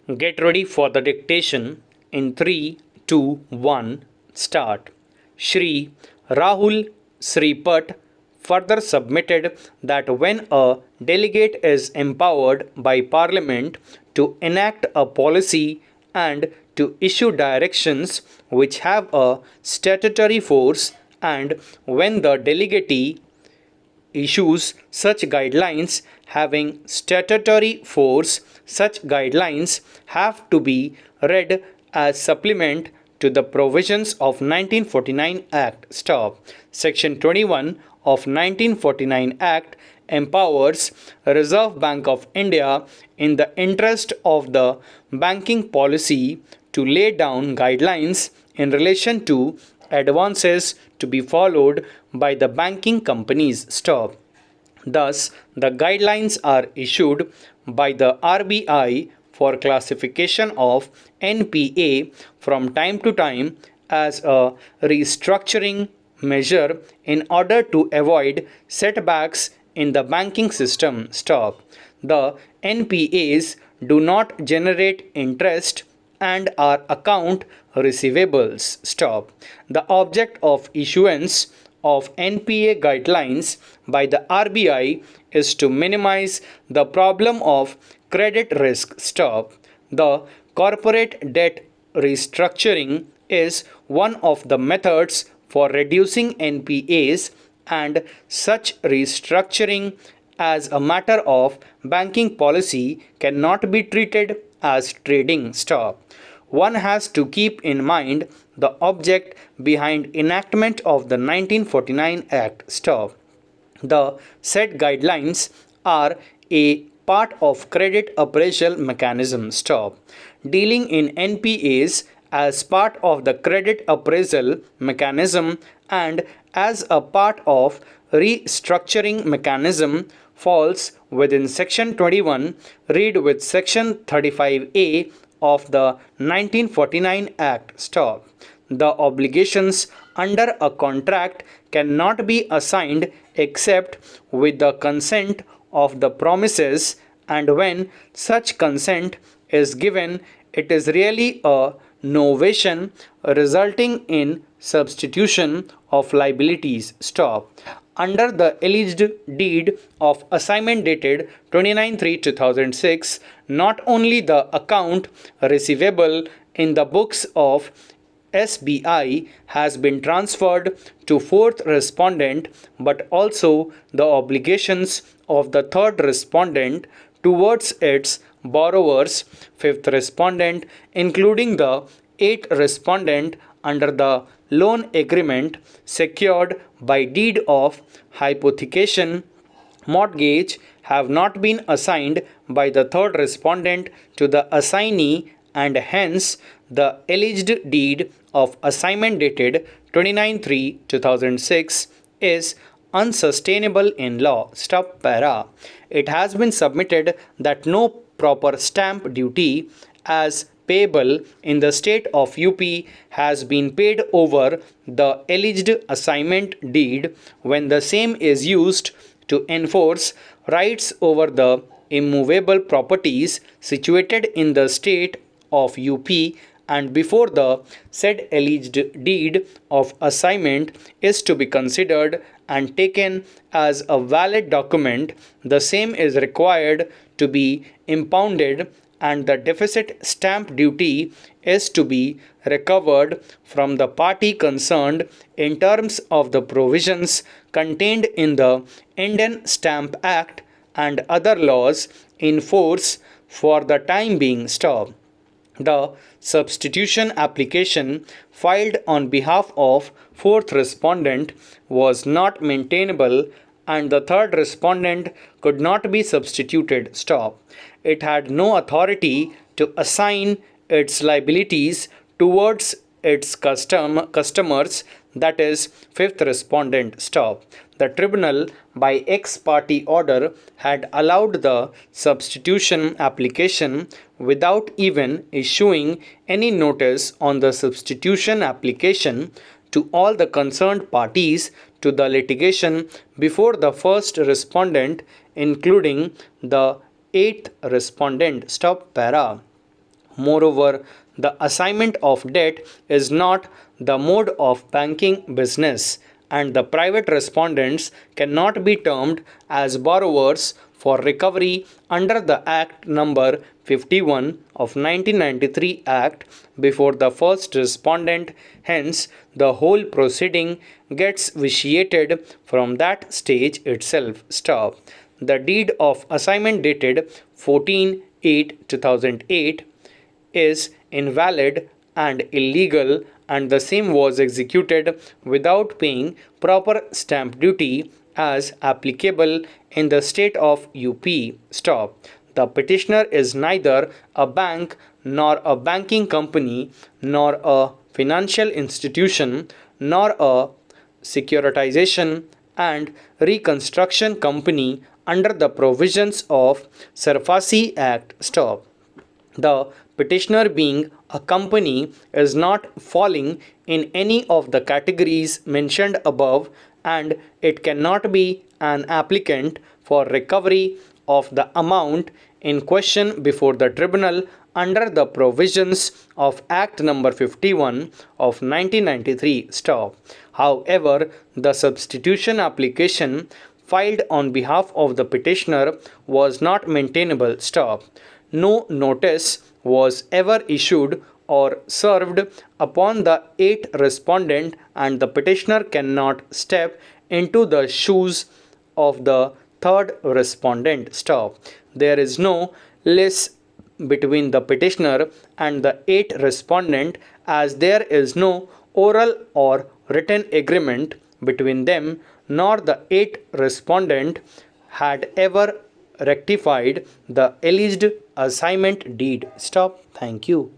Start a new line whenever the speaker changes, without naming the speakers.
Get ready for the dictation in 3, 2, 1, start. Shri Rahul Sripat further submitted that when a delegate is empowered by Parliament to enact a policy and to issue directions which have a statutory force, and when the delegate issues such guidelines having statutory force, such guidelines have to be read as supplement to the provisions of 1949 Act. Stop. Section 21 of 1949 Act empowers Reserve Bank of India in the interest of the banking policy to lay down guidelines in relation to advances to be followed by the banking companies. Stop. Thus, the guidelines are issued by the RBI for classification of NPA from time to time as a restructuring measure in order to avoid setbacks in the banking system. Stop. The NPAs do not generate interest and are account receivables. Stop. The object of issuance of NPA guidelines by the RBI is to minimize the problem of credit risk. Stop. The corporate debt restructuring is one of the methods for reducing NPAs, and such restructuring as a matter of banking policy cannot be treated as trading. Stop. One has to keep in mind the object behind enactment of the 1949 Act. Stop. The said guidelines are a part of credit appraisal mechanism. Stop. Dealing in NPAs as part of the credit appraisal mechanism and as a part of restructuring mechanism falls within section 21. Read with section 35A of the 1949 Act. Stop. The obligations under a contract cannot be assigned except with the consent of the promises, and when such consent is given, it is really a novation resulting in substitution of liabilities. Stop. Under the alleged deed of assignment dated 29/3/2006, not only the account receivable in the books of SBI has been transferred to fourth respondent, but also the obligations of the third respondent towards its borrowers, fifth respondent, including the eighth respondent under the loan agreement secured by deed of hypothecation mortgage, have not been assigned by the third respondent to the assignee, and hence the alleged deed of assignment dated 29/3/2006 is unsustainable in law. Stop para. It has been submitted that no proper stamp duty as payable in the state of UP has been paid over the alleged assignment deed when the same is used to enforce rights over the immovable properties situated in the state of UP, and before the said alleged deed of assignment is to be considered and taken as a valid document, the same is required to be impounded, and the deficit stamp duty is to be recovered from the party concerned in terms of the provisions contained in the Indian Stamp Act and other laws in force for the time being. Stop. The substitution application filed on behalf of fourth respondent was not maintainable, and the third respondent could not be substituted. Stop. It had no authority to assign its liabilities towards its customers, that is, fifth respondent. Stop. The tribunal, by ex parte order, had allowed the substitution application without even issuing any notice on the substitution application to all the concerned parties to the litigation before the first respondent, including the eighth respondent. Stop para. Moreover, the assignment of debt is not the mode of banking business, and the private respondents cannot be termed as borrowers for recovery under the Act number 51 of 1993 Act before the first respondent. Hence, the whole proceeding gets vitiated from that stage itself. Stop. The deed of assignment dated 14/8/2008 is invalid and illegal, and the same was executed without paying proper stamp duty as applicable in the state of UP. Stop. The petitioner is neither a bank nor a banking company nor a financial institution nor a securitization and reconstruction company under the provisions of SARFAESI Act. Stop. The petitioner, being a company, is not falling in any of the categories mentioned above, and it cannot be an applicant for recovery of the amount in question before the tribunal under the provisions of Act number 51 of 1993. Stop. However, the substitution application filed on behalf of the petitioner was not maintainable. Stop. No notice was ever issued or served upon the 8th respondent, and the petitioner cannot step into the shoes of the 3rd respondent. Stop. There is no lease between the petitioner and the 8th respondent, as there is no oral or written agreement between them, nor the 8th respondent had ever rectified the alleged assignment deed. Stop. Thank you.